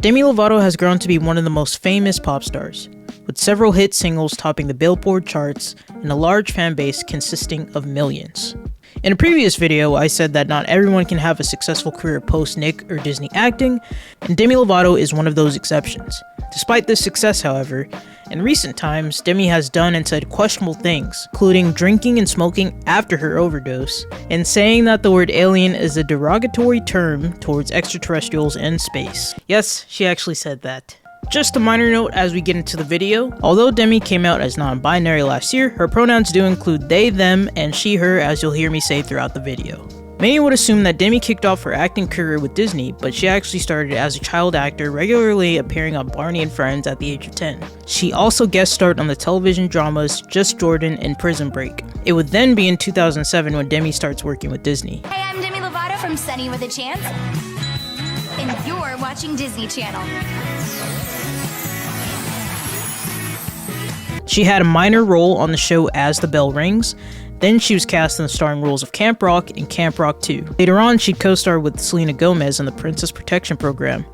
Demi Lovato has grown to be one of the most famous pop stars, with several hit singles topping the Billboard charts and a large fan base consisting of millions. In a previous video, I said that not everyone can have a successful career post-Nick or Disney acting, and Demi Lovato is one of those exceptions. Despite this success, however, in recent times, Demi has done and said questionable things, including drinking and smoking after her overdose, and saying that the word alien is a derogatory term towards extraterrestrials in space. Yes, she actually said that. Just a minor note as we get into the video, although Demi came out as non-binary last year, her pronouns do include they, them, and she, her, as you'll hear me say throughout the video. Many would assume that Demi kicked off her acting career with Disney, but she actually started as a child actor, regularly appearing on Barney and Friends at the age of 10. She also guest starred on the television dramas Just Jordan and Prison Break. It would then be in 2007 when Demi starts working with Disney. Hey, I'm Demi Lovato from Sunny with a Chance, and you're watching Disney Channel. She had a minor role on the show As the Bell Rings. Then she was cast in the starring roles of Camp Rock and Camp Rock 2. Later on, she'd co-starred with Selena Gomez in the Princess Protection Program.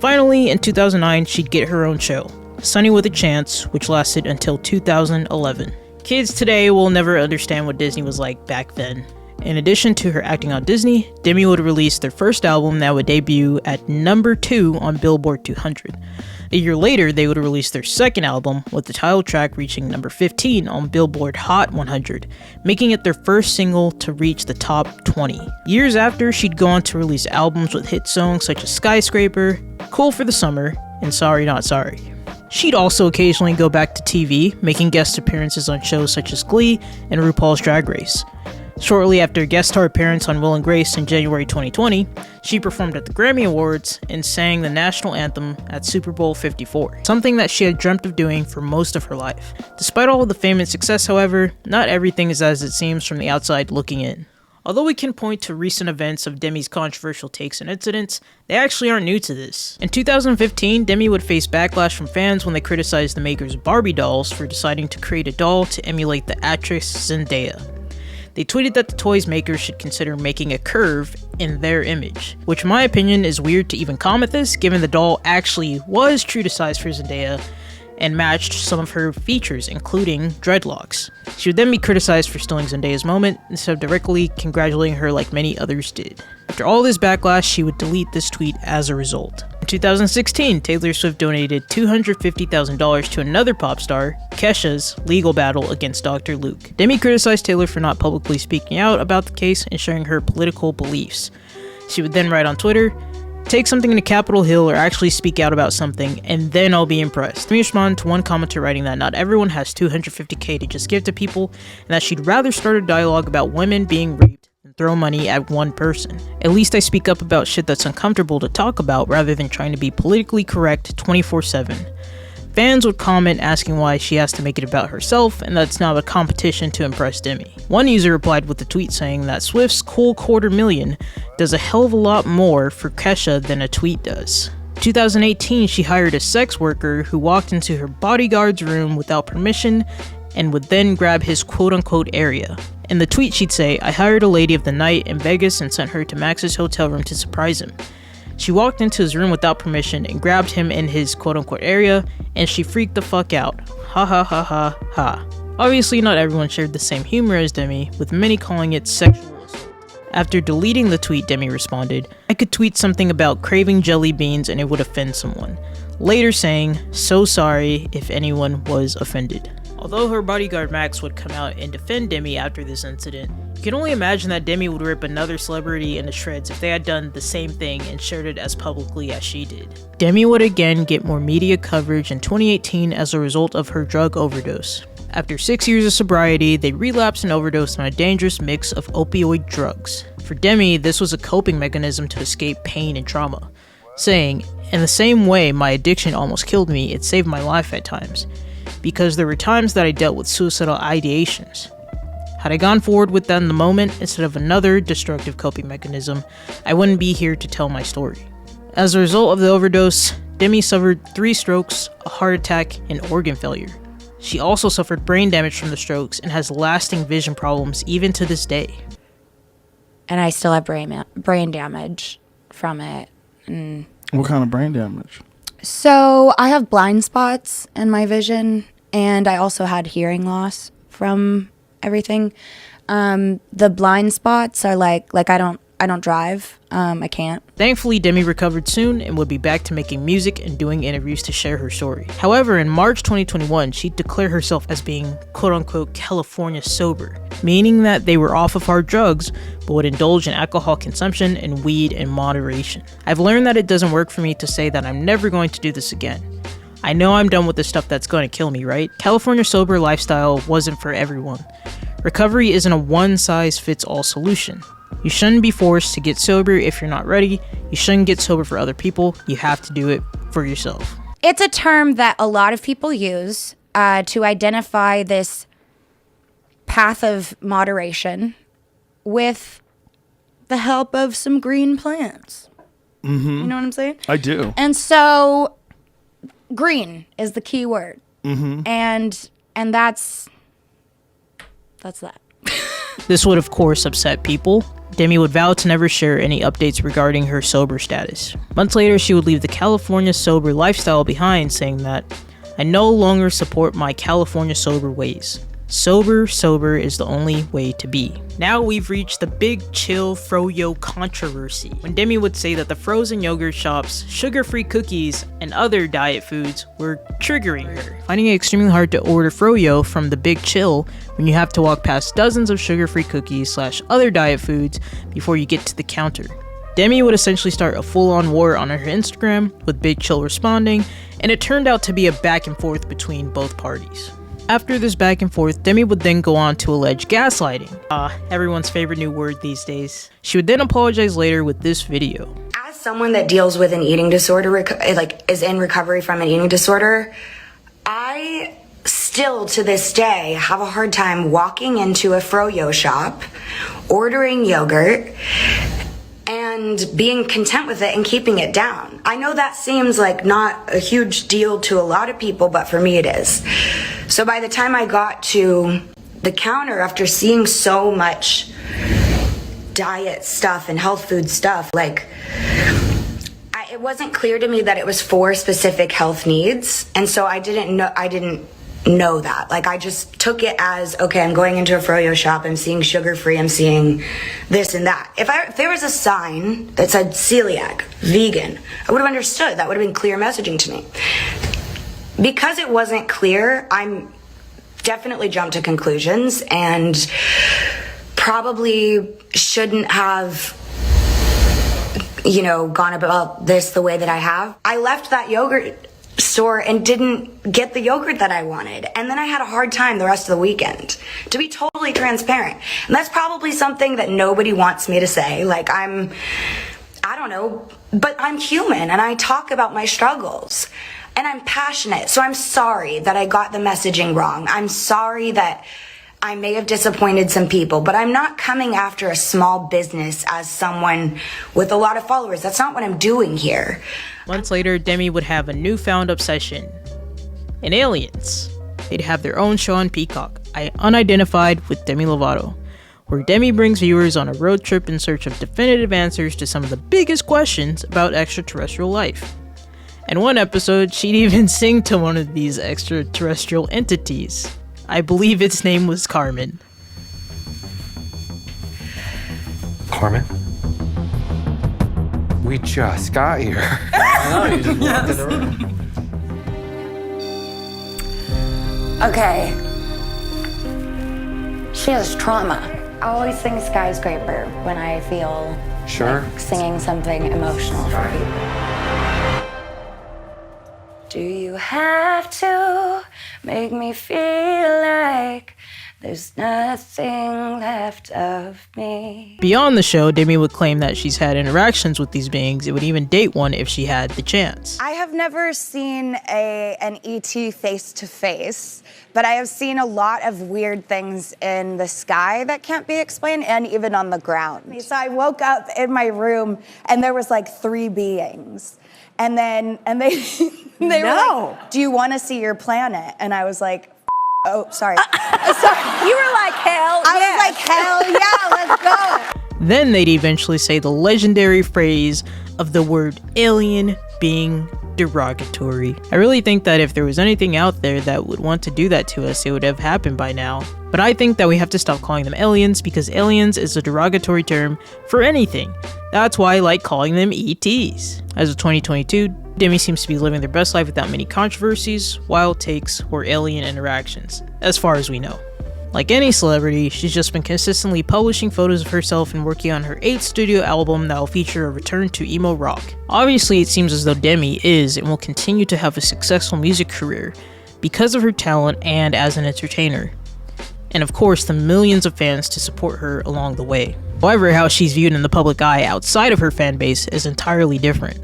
Finally, in 2009, she'd get her own show, Sunny with a Chance, which lasted until 2011. Kids today will never understand what Disney was like back then. In addition to her acting on Disney, Demi would release their first album that would debut at number 2 on Billboard 200. A year later, they would release their second album, with the title track reaching number 15 on Billboard Hot 100, making it their first single to reach the top 20. Years after, she'd go on to release albums with hit songs such as Skyscraper, Cool for the Summer, and Sorry Not Sorry. She'd also occasionally go back to TV, making guest appearances on shows such as Glee and RuPaul's Drag Race. Shortly after a guest star appearance on Will and Grace in January 2020, she performed at the Grammy Awards and sang the national anthem at Super Bowl 54, something that she had dreamt of doing for most of her life. Despite all of the fame and success, however, not everything is as it seems from the outside looking in. Although we can point to recent events of Demi's controversial takes and incidents, they actually aren't new to this. In 2015, Demi would face backlash from fans when they criticized the makers of Barbie dolls for deciding to create a doll to emulate the actress Zendaya. They tweeted that the toy's makers should consider making a curve in their image, which in my opinion is weird to even comment this, given the doll actually was true to size for Zendaya and matched some of her features, including dreadlocks. She would then be criticized for stealing Zendaya's moment instead of directly congratulating her like many others did. After all this backlash, she would delete this tweet as a result. In 2016, Taylor Swift donated $250,000 to another pop star, Kesha's legal battle against Dr. Luke. Demi criticized Taylor for not publicly speaking out about the case and sharing her political beliefs. She would then write on Twitter, "Take something to Capitol Hill or actually speak out about something, and then I'll be impressed." Demi responded to one commenter writing that not everyone has $250K to just give to people, and that she'd rather start a dialogue about women being raped than throw money at one person. "At least I speak up about shit that's uncomfortable to talk about rather than trying to be politically correct 24/7. Fans would comment asking why she has to make it about herself and that's not a competition to impress Demi. One user replied with a tweet saying that Swift's cool $250,000 does a hell of a lot more for Kesha than a tweet does. In 2018, she hired a sex worker who walked into her bodyguard's room without permission and would then grab his quote-unquote area. In the tweet she'd say, "I hired a lady of the night in Vegas and sent her to Max's hotel room to surprise him. She walked into his room without permission and grabbed him in his quote-unquote area, and she freaked the fuck out. Ha ha ha ha ha." Obviously, not everyone shared the same humor as Demi, with many calling it sexual assault. After deleting the tweet, Demi responded, "I could tweet something about craving jelly beans and it would offend someone," later saying, "So sorry if anyone was offended." Although her bodyguard Max would come out and defend Demi after this incident, you can only imagine that Demi would rip another celebrity into shreds if they had done the same thing and shared it as publicly as she did. Demi would again get more media coverage in 2018 as a result of her drug overdose. After 6 years of sobriety, they relapsed and overdosed on a dangerous mix of opioid drugs. For Demi, this was a coping mechanism to escape pain and trauma, saying, "In the same way my addiction almost killed me, it saved my life at times, because there were times that I dealt with suicidal ideations. Had I gone forward with that in the moment instead of another destructive coping mechanism, I wouldn't be here to tell my story." As a result of the overdose, Demi suffered 3 strokes, a heart attack, and organ failure. She also suffered brain damage from the strokes and has lasting vision problems even to this day. And I still have brain damage from it. And What kind of brain damage? So I have blind spots in my vision, and I also had hearing loss from everything. The blind spots are like I don't drive. I can't. Thankfully, Demi recovered soon and would be back to making music and doing interviews to share her story. However, in March 2021, she declared herself as being quote-unquote California sober, meaning that they were off of hard drugs, but would indulge in alcohol consumption and weed in moderation. I've learned that it doesn't work for me to say that I'm never going to do this again. I know I'm done with the stuff that's going to kill me, right? California sober lifestyle wasn't for everyone. Recovery isn't a one-size-fits-all solution. You shouldn't be forced to get sober if you're not ready. You shouldn't get sober for other people. You have to do it for yourself. It's a term that a lot of people use to identify this path of moderation with the help of some green plants. Mm-hmm. You know what I'm saying? I do. And so green is the key word. Mm-hmm. And that's that. This would, of course, upset people. Demi would vow to never share any updates regarding her sober status. Months later, she would leave the California sober lifestyle behind, saying that, "I no longer support my California sober ways. Sober is the only way to be." Now we've reached the big chill froyo controversy, when Demi would say that the frozen yogurt shops, sugar-free cookies, and other diet foods were triggering her, finding it extremely hard to order froyo from the big chill when you have to walk past dozens of sugar-free cookies / other diet foods before you get to the counter. Demi would essentially start a full-on war on her Instagram, with Big Chill responding, and it turned out to be a back and forth between both parties. After this back and forth, Demi would then go on to allege gaslighting. Everyone's favorite new word these days. She would then apologize later with this video. As someone that deals with an eating disorder, is in recovery from an eating disorder, I still to this day have a hard time walking into a froyo shop, ordering yogurt, and being content with it and keeping it down. I know that seems like not a huge deal to a lot of people, but for me it is. So by the time I got to the counter, after seeing so much diet stuff and health food stuff, it wasn't clear to me that it was for specific health needs. And so I didn't know that. I just took it as, okay, I'm going into a froyo shop, I'm seeing sugar-free, I'm seeing this and that. If there was a sign that said celiac, vegan, I would have understood. That would have been clear messaging to me. Because it wasn't clear, I'm definitely jumped to conclusions and probably shouldn't have, gone about this the way that I have. I left that yogurt store and didn't get the yogurt that I wanted. And then I had a hard time the rest of the weekend, to be totally transparent. And that's probably something that nobody wants me to say. I don't know, but I'm human and I talk about my struggles and I'm passionate. So I'm sorry that I got the messaging wrong. I'm sorry that I may have disappointed some people, but I'm not coming after a small business as someone with a lot of followers. That's not what I'm doing here. Months later, Demi would have a newfound obsession in aliens. They'd have their own show on Peacock, Unidentified with Demi Lovato, where Demi brings viewers on a road trip in search of definitive answers to some of the biggest questions about extraterrestrial life. In one episode, she'd even sing to one of these extraterrestrial entities. I believe its name was Carmen. Carmen? We just got here. I know, you just walked in the room. Okay. She has trauma. I always sing Skyscraper when I feel Sure. like singing something emotional for people. Do you have to make me feel like there's nothing left of me? Beyond the show, Demi would claim that she's had interactions with these beings and would even date one if she had the chance. I have never seen an ET face to face, but I have seen a lot of weird things in the sky that can't be explained and even on the ground. So I woke up in my room and there was 3 beings. And they were like, "Do you want to see your planet?" And I was like, "Oh, sorry." You were like, hell yeah. I was like, "Hell yeah, let's go." Then they'd eventually say the legendary phrase of the word alien being derogatory. I really think that if there was anything out there that would want to do that to us, it would have happened by now. But I think that we have to stop calling them aliens, because aliens is a derogatory term for anything. That's why I like calling them ETs. As of 2022, Demi seems to be living their best life without many controversies, wild takes, or alien interactions, as far as we know. Like any celebrity, she's just been consistently publishing photos of herself and working on her 8th studio album that will feature a return to emo rock. Obviously, it seems as though Demi is and will continue to have a successful music career because of her talent and as an entertainer. And of course, the millions of fans to support her along the way. However, how she's viewed in the public eye outside of her fan base is entirely different.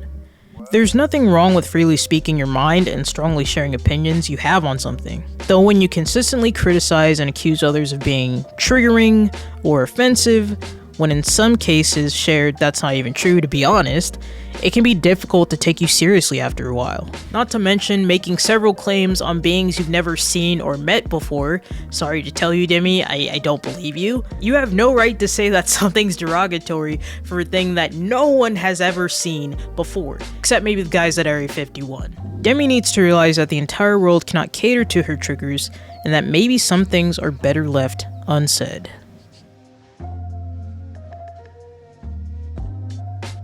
There's nothing wrong with freely speaking your mind and strongly sharing opinions you have on something. Though when you consistently criticize and accuse others of being triggering or offensive, when in some cases shared that's not even true, to be honest, it can be difficult to take you seriously after a while. Not to mention making several claims on beings you've never seen or met before. Sorry to tell you, Demi, I don't believe you. You have no right to say that something's derogatory for a thing that no one has ever seen before, except maybe the guys at Area 51. Demi needs to realize that the entire world cannot cater to her triggers, and that maybe some things are better left unsaid.